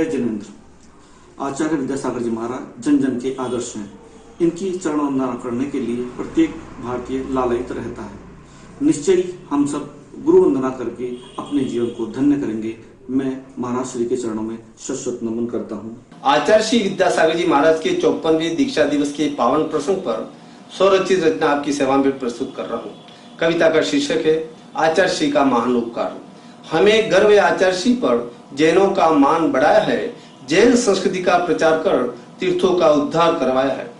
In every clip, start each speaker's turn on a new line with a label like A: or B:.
A: जय जिनेन्द्र। आचार्य विद्यासागर जी महाराज जन जन के आदर्श हैं। इनकी चरण वंदना करने के लिए प्रत्येक भारतीय लालायित रहता है। निश्चय ही हम सब गुरु वंदना करके अपने जीवन को धन्य करेंगे। मैं महाराज श्री के चरणों में शत नमन करता हूँ।
B: आचार्य श्री विद्यासागर जी महाराज के 54वें दीक्षा दिवस के पावन प्रसंग पर स्वरचित रचना आपकी सेवा में प्रस्तुत कर रहा हूँ। कविता का शीर्षक है आचार्य श्री का महान उपकार। हमें गर्व है आचार्य श्री पर, जैनों का मान बढ़ाया है, जैन संस्कृति का प्रचार कर तीर्थों का उद्धार करवाया है।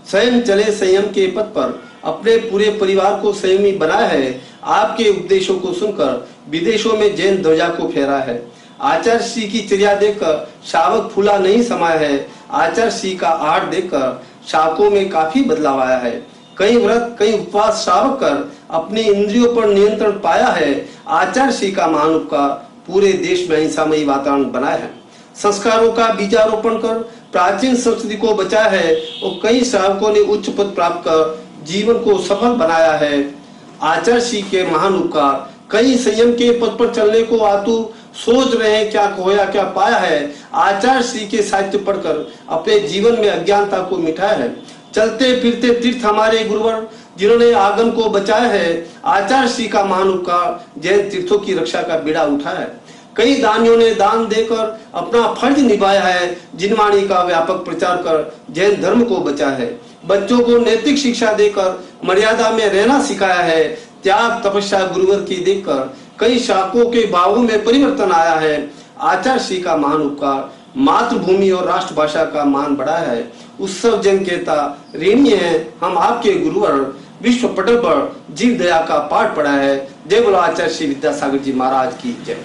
B: स्वयं चले संयम के पथ पर, अपने पूरे परिवार को संयमी बनाया है। आपके उपदेशों को सुनकर विदेशों में जैन ध्वजा को फहराया है। आचार्य श्री की चर्या देखकर शावक फूला नहीं समाया है। आचार्य श्री का आहार देखकर शावकों में काफी बदलाव आया है। कई व्रत कई उपवास श्रावक कर अपनी इंद्रियों पर नियंत्रण पाया है। आचार्य श्री का महान उपकार पूरे देश में अहिंसामयी वातावरण बनाया है। संस्कारों का बीजारोपण कर प्राचीन संस्कृति को बचाया है और कई श्रावकों ने उच्च पद प्राप्त कर जीवन को सफल बनाया है। आचार्य श्री के महान उपकार कई संयम के पद पर चलने को आतुर सोच रहे हैं क्या खोया क्या पाया है। आचार्य श्री के साहित्य पढ़कर अपने जीवन में अज्ञानता को मिटाया है। चलते फिरते तीर्थ हमारे गुरुवर जिन्होंने आगम को बचाया है। आचार्य श्री का महान उपकार जैन तीर्थों की रक्षा का बीड़ा उठाया है। कई दानियों ने दान देकर अपना फर्ज निभाया है। जिनवाणी का व्यापक प्रचार कर जैन धर्म को बचाया है। बच्चों को नैतिक शिक्षा देकर मर्यादा में रहना सिखाया है। त्याग तपस्या गुरुवर की देखकर कई शासकों के भावों में परिवर्तन आया है। आचार्य श्री का महान उपकार मातृभूमि और राष्ट्रभाषा का मान बढ़ाया है। उत्सव जन केता ऋणी है हम आपके गुरुवर, विश्व पटल पर जीव दया का पाठ पढ़ा है। जय बोलो आचार्य श्री विद्यासागर जी महाराज की जय।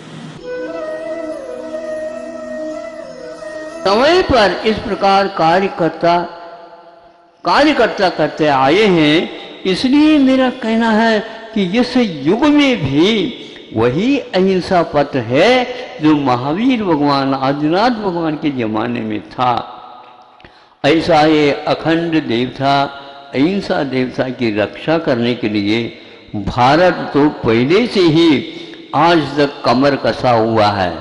C: समय पर इस प्रकार कार्यकर्ता करते आए हैं। इसलिए मेरा कहना है कि इस युग में भी वही अहिंसा पथ है जो महावीर भगवान आदिनाथ भगवान के जमाने में था। ऐसा ये अखंड देवता अहिंसा देवता की रक्षा करने के लिए भारत तो पहले से ही आज तक कमर कसा हुआ है।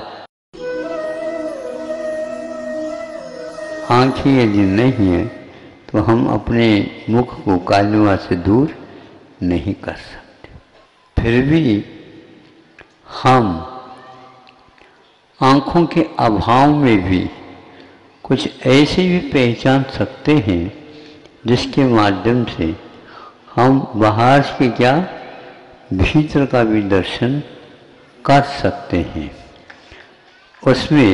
C: आंखें यदि नहीं है तो हम अपने मुख को कालिमा से दूर नहीं कर सकते। फिर भी हम आँखों के अभाव में भी कुछ ऐसे भी पहचान सकते हैं जिसके माध्यम से हम बाहर के क्या भीतर का भी दर्शन कर सकते हैं। उसमें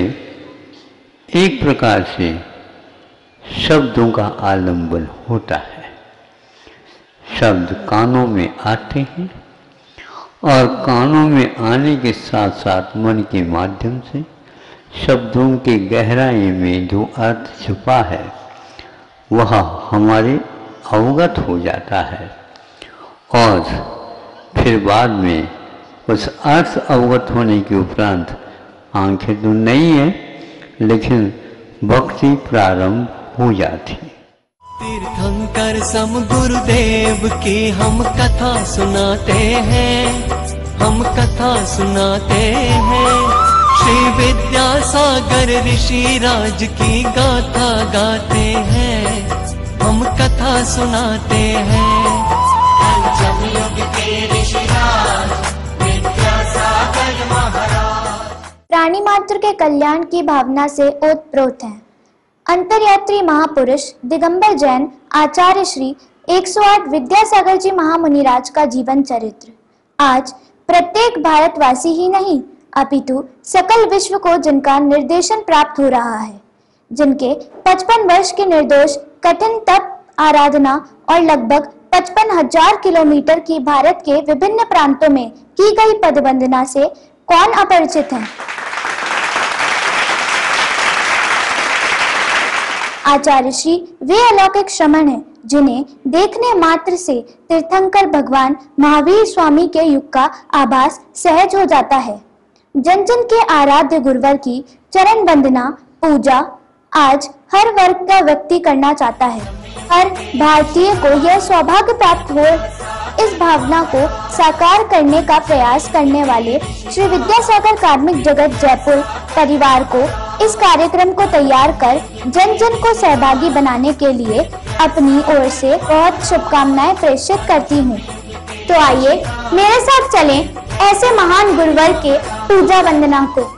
C: एक प्रकार से शब्दों का आलंबन होता है। शब्द कानों में आते हैं और कानों में आने के साथ साथ मन के माध्यम से शब्दों के गहराई में जो अर्थ छुपा है वह हमारे अवगत हो जाता है और फिर बाद में उस अर्थ अवगत होने के उपरांत आंखें तो नहीं है लेकिन भक्ति प्रारंभ हो जाती।
D: तीर्थंकर सम गुरुदेव की हम कथा सुनाते हैं, हम कथा सुनाते हैं। श्री विद्यासागर ऋषि राज की गाथा गाते हैं, हम कथा सुनाते हैं। पंचम युग के ऋषि राज विद्यासागर महाराज
E: प्राणी मात्र के कल्याण की भावना से ओतप्रोत हैं। अंतर्यात्री महापुरुष दिगंबर जैन आचार्य श्री 108 विद्यासागर जी महामुनिराज का जीवन चरित्र आज प्रत्येक भारतवासी ही नहीं अपितु सकल विश्व को जिनका निर्देशन प्राप्त हो रहा है, जिनके 55 वर्ष के निर्दोष कठिन तप आराधना और लगभग 55,000 किलोमीटर की भारत के विभिन्न प्रांतों में की गई पदवंदना से कौन अपरिचित है। आचार्य श्री वे अलौकिक श्रमण हैं जिन्हें देखने मात्र से तीर्थंकर भगवान महावीर स्वामी के युग का आभास सहज हो जाता है। जन जन के आराध्य गुरुवर की चरण वंदना पूजा आज हर वर्ग का व्यक्ति करना चाहता है। हर भारतीय को यह सौभाग्य प्राप्त हो। इस भावना को साकार करने का प्रयास करने वाले श्री विद्यासागर कार्मिक जगत जयपुर परिवार को इस कार्यक्रम को तैयार कर जन जन को सहभागी बनाने के लिए अपनी ओर से बहुत शुभकामनाएं प्रेषित करती हूँ। तो आइए मेरे साथ चलें ऐसे महान गुरुवर के पूजा वंदना को।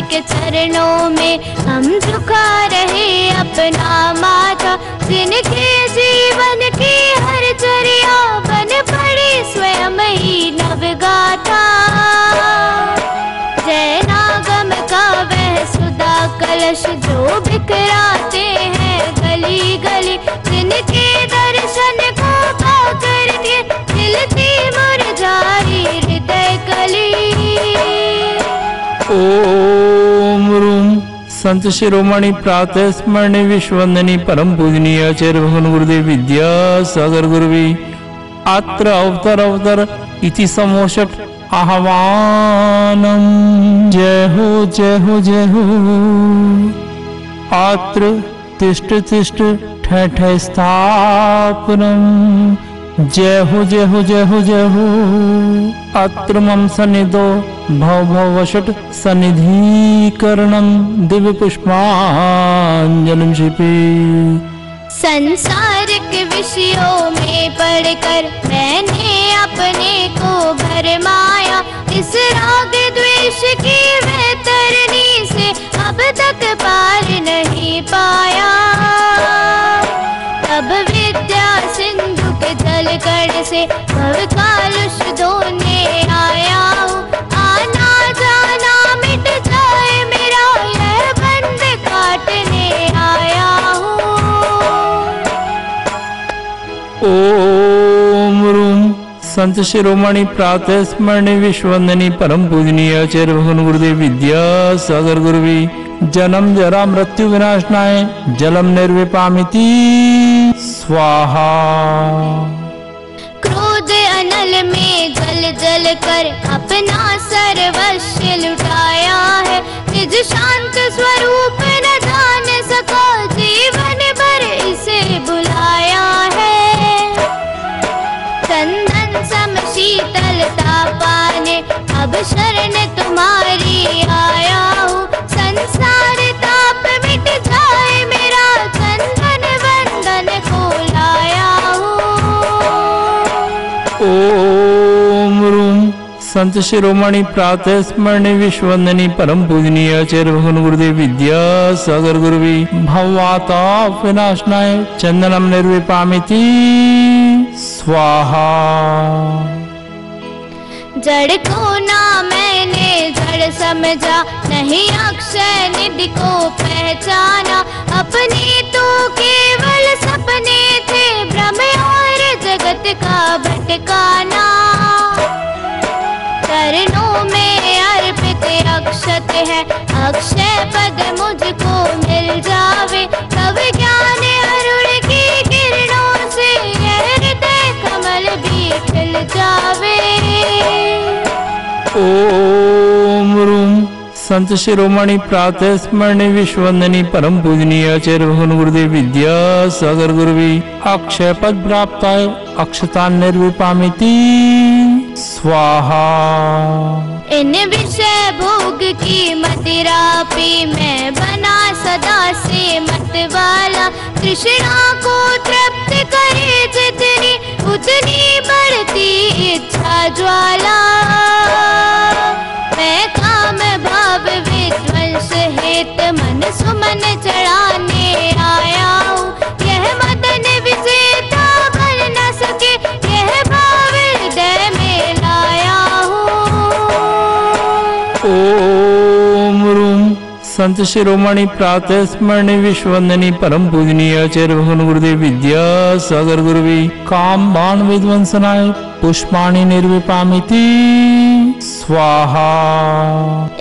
F: के चरणों में हम झुका रहे अपना माथा, जिनके जीवन की हर चर्या बन पड़ी स्वयं ही नवगाथा। जैनागम का वह सुधा कलश जो बिखराते हैं गली गली, जिनके दर्शन को पाकर के दिल की मुरझाई हृदय कली।
G: ओम रूम संत शिरोमणि प्रातः स्मरणी विश्ववंदनी परम पूजनीय आचार्य भगवान गुरुदेव विद्यासागर गुरुवी अत्र अवतर इति समोषट आह्वानम। जय हो जय हो जय हो। अत्र तिष्ठ तिष्ठ ठः ठः स्थापनम। जय हो जय हो जय हो जय हो। अत्र मम सन्निधो भव भव वषट सन्निधिकरणं दिव्य पुष्पांजलिं शिपे।
F: संसारिक विषयों में पढ़कर मैंने अपने को भरमाया, इस राग द्वेष की वैतरणी से अब तक पार नहीं पाया। तब विद्या सिंधु के जल कण से भव कालुष धोने आया हूँ। आना जाना मिट जाए मेरा यह बंध काटने आया हूँ।
G: ओम रूम संत शिरोमणि प्रातः स्मरणी विश्ववंदनी परम पूजनीय आचार्य भगवान गुरुदेव विद्यासागर गुरुवी जन्म जरा मृत्यु विनाशनाय जलम निर्विपामिति स्वाहा।
F: क्रोध अनल में जल जल कर अपना सर्वस्व लुटाया है, निज शांत स्वरूप न जान सका जीवन भर इसे बुलाया है। चंदन सम शीतलता पाने अब शरण तुम्हारी आया हूँ। संसार ताप मिट जाए मेरा चंदन वंदन को लाया हूँ।
G: ओम रूम संत शिरोमणि प्रातः स्मरणी विश्ववंदनी परम पूजनीय आचार्य भगवान गुरुदेव विद्यासागर गुरुवी भववाता विनाशनाय चंदनम निर्विपामिति स्वाहा।
F: जड़ को ना मैंने जड़ समझा, नहीं अक्षय निधि को पहचाना। अपने तो केवल सपने थे भ्रम और जगत का भटकाना। चरणों में अर्पित अक्षत है, अक्षय पद मुझको मिल जावे। तब ज्ञान अरुण की किरणों से यह हृदय कमल भी खिल जावे।
G: ओम रूम संत शिरोमणि प्रातः स्मरणी विश्ववंदनी परम पूजनीय आचार्य भगवान गुरुदेव विद्यासागर गुरुवी अक्षय पद प्राप्ताय अक्षता निर्विपामिति स्वाहा।
F: इन विषय भोग की मदिरा पी मैं बना सदा से मतवाला। तृष्णा को तृप्त करे जितनी उतनी बढ़ती इच्छा ज्वाला। मैं काम भाव विध्वंस हेत मन सुमन चढ़ाने आया हूँ। यह मदन विजेता बन न सके यह भाव हृदय में लाया हूँ।
G: ओम रूम संत शिरोमणि प्रातः स्मरणी विश्ववंदनी परम पूजनीय आचार्य भगवान गुरुदेव विद्यासागर गुरुवी काम बाण विध्वंसनाय पुष्पाणि निर्विपामिति स्वाहा।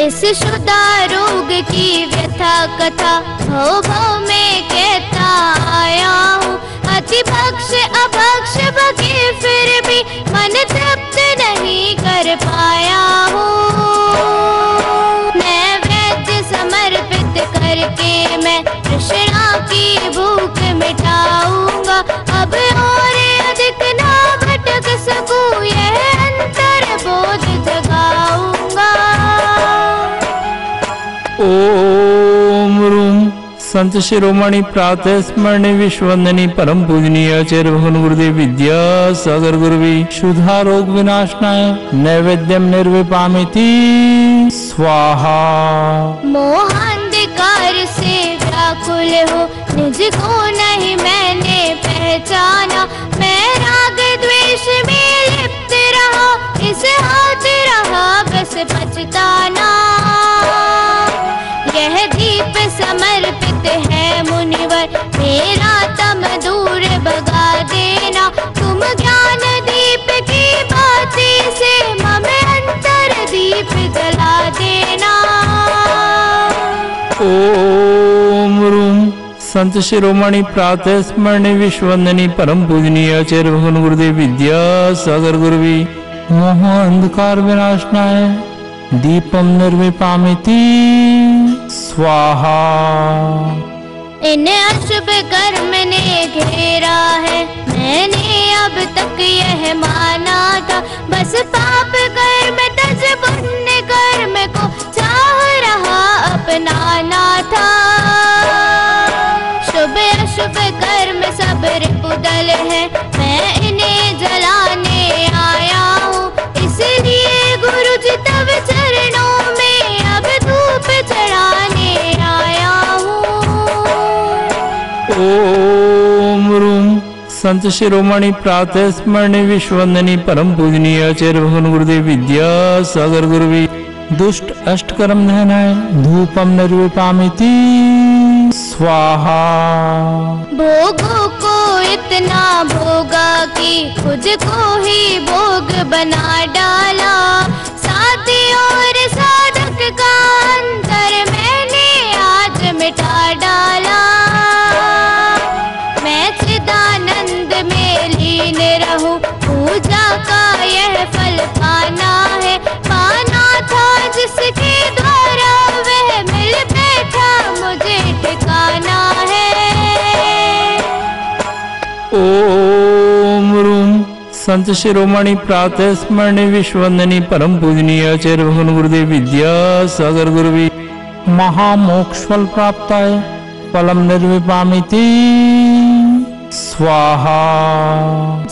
F: इस शुदा रोग की व्यथा कथा भव भव में कहता आया हूँ। अति भक्ष अभक्ष बगे फिर भी मन तृप्त नहीं कर पाया हूँ। मैं वैद्य
G: ओम रूम संत शिरोमणि प्रातः स्मरणी विश्ववंदनी परम पूजनीय आचार्य भगवान गुरुदेव विद्यासागर गुरुवी शुद्धारोग विनाशनाय नैवेद्यम निर्विपामिति स्वाहा।
F: मोहांधकार से व्याकुल हो निज को नहीं मैंने पहचाना, मैं राग द्वेष में लिप्त रहा, इस हाथ रहा बस पछताना। यह दीप समर्पित है मुनिवर, मेरा तम दूर भगा देना, तुम ज्ञान दीप की बाती से मम अंतर दीप जला देना।
G: ओम रूम संत शिरोमणि प्रातः स्मरणी विश्ववंदनी परम पूजनीय आचार्य भगवान गुरुदेव विद्यासागर गुरुवी मोह अंधकार विनाशनाय दीपम निर्विपामिति स्वाहा।
F: इन अशुभ कर्म ने घेरा है, मैंने अब तक यह माना था, बस पाप कर्म तज पुण्य कर्म को चाह रहा अपनाना था। शुभ अशुभ कर्म सब रिपुदल है, मैं इन्हें जलाने आया हूँ, इसलिए गुरु जी तब चरणों में अब धूप चढ़ाने आया हूँ।
G: ओम रूम संत शिरोमणि प्रातः स्मरणी विश्ववंदनी परम पूजनीय आचार्य भगवान गुरुदेव विद्यासागर गुरुवी दुष्ट अष्टकर्म नहनाय धूपम निर्विपामिति स्वाहा।
F: भोगों को इतना भोगा कि खुद को ही भोग बना डाला, साथी और साधक का अंतर मैंने आज मिटा डाला। मैं चिदानंद में लीन रहूं, पूजा का यह फल पाना है, पाना था जिसके द्वारा वह मिल बैठा मुझे ठिकाना है।
G: ओम रूम संत शिरोमणि प्रातः स्मरणी विश्ववंदनी परम पूजनीय आचार्य भगवान गुरुदेव विद्यासागर गुरुवी महामोक्षफल प्राप्ताय फलम निर्विपामिति स्वाहा।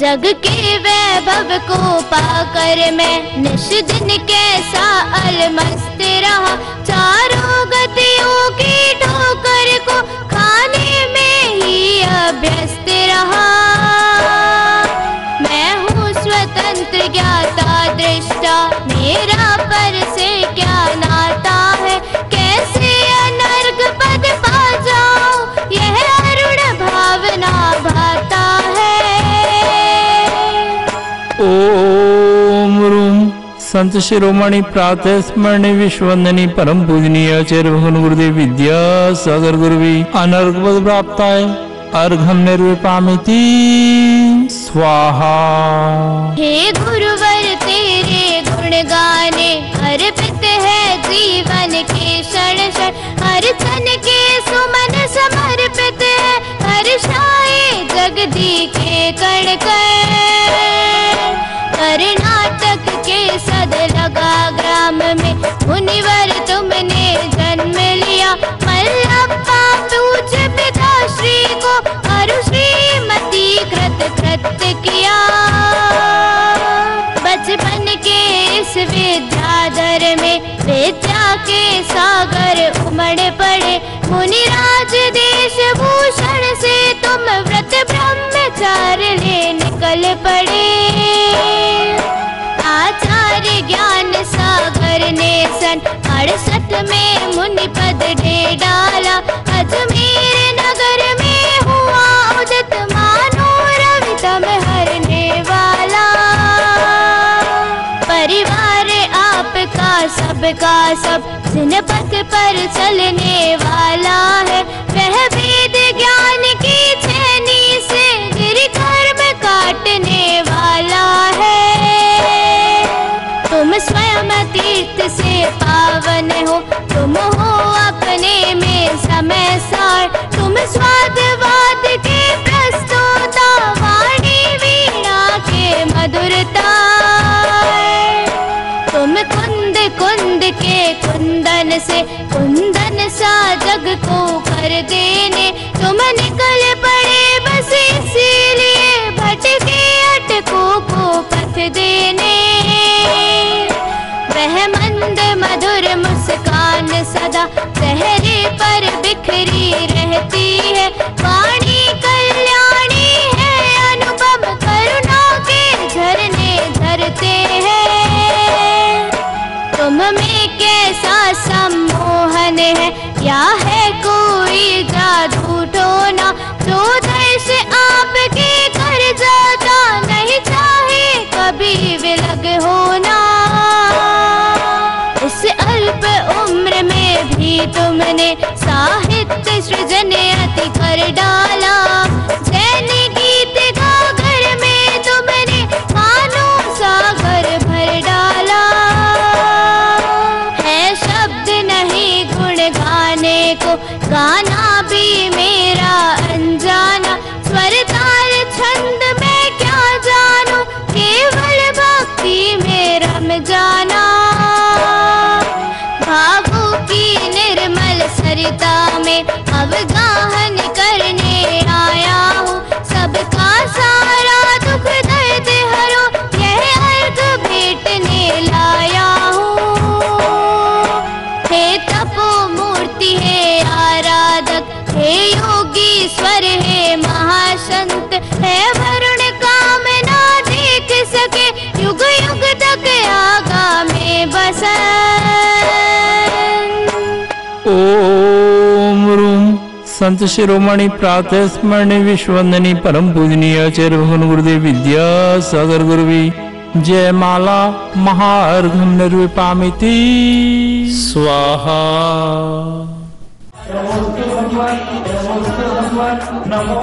F: जग के वैभव को पाकर मैं निश दिन कैसा अलमस्त रहा, चारों गतियों की ठोकर को खाने में ही अभ्यस्त रहा। मैं हूँ स्वतंत्र ज्ञाता दृष्टा, मेरा पर से क्या नाता है, कैसे अनर्ग पद पा जाऊं यह अरुण भावना भाता है।
G: ओम रूम संत शिरोमणि प्रातः स्मरणी विश्ववंदनी परम पूजनीय आचार्य भगवान गुरुदेव विद्यासागर गुरुवी अनर्ग पद प्राप्ताय अर्घम निर्विपामिति स्वाहा।
F: हे गुरुवर तेरे गुण गाने अर्पित है जीवन के क्षण क्षण, हर क्षण के सुमन समर्पित है हर्षाए जगदी के कण कण। कर्नाटक के सद लगा ग्राम में मुनिवर तुमने जन्म लिया, मल्लप्पा पूज्य पिताश्री को अरु श्रीमती कृत कृत्य किया। बचपन के इस विद्याधर में विद्या के सागर उमड़ पड़े, मुनिराज देश भूषण से तुम व्रत ब्रह्मचार्य ले निकल पड़े। आचार्य ज्ञान सागर ने सन 68 में मुनि पद दे डाला, अजमेर नगर में हुआ उदित मानो रवि तम हरने वाला। परिवार आपका सबका सब जिन पथ पर चलने वाला है, वह वेद ज्ञान की छेनी से गिर कर्म काटने वाला है। तुम स्वयं तीर्थ से पावन हो, तुम हो अपने में समय सार, तुम स्वादवाद के प्रस्तुता, वाणी वीणा के मधुरता। तुम कुंद कुंद के कुंदन से कुंदन जग को कर देने तुम निकल पड़े बस इसीलिए भटके अटकों को पथ देने। वह मंद मधुर मुस्कान सदा चेहरे पर बिखरी रहती है, वाणी कल्याणी है अनुपम करुणा के झरने झरते हैं। तुम में कैसा सम्मोहन है, क्या है कोई जादू टोना जो दर्श आपके कर जाता नहीं चाहे कभी विलग होना। इस अल्प उम्र में भी तुमने साहित्य सृजन अति कर डाला, जैन गीत गागर में तुमने मानो सागर भर डाला। है शब्द नहीं गुण गाने को, गाना भी मेरा अनजाना, स्वर ताल छंद में क्या जानू, केवल भक्ति में रम जाना। भावों की निर्मल सरिता में अवगाहन करने आया हूँ, सबका सारा दुख दर्द हरो यह अर्घ भेंटने लाया हूँ। हे तपो मूर्ति है आराधक, हे योगी स्वर है महासंत, है वरुण कामना देख सके युग युग तक आगा में बसन।
G: ओम रूम संत शिरोमणि प्रातः स्मरणीय विश्ववंदनीय परम पूजनीय आचार्य भगवान गुरुदेव विद्यासागर गुरुवी जय माला महार्घम निर्विपामिति स्वाहा।
H: नमो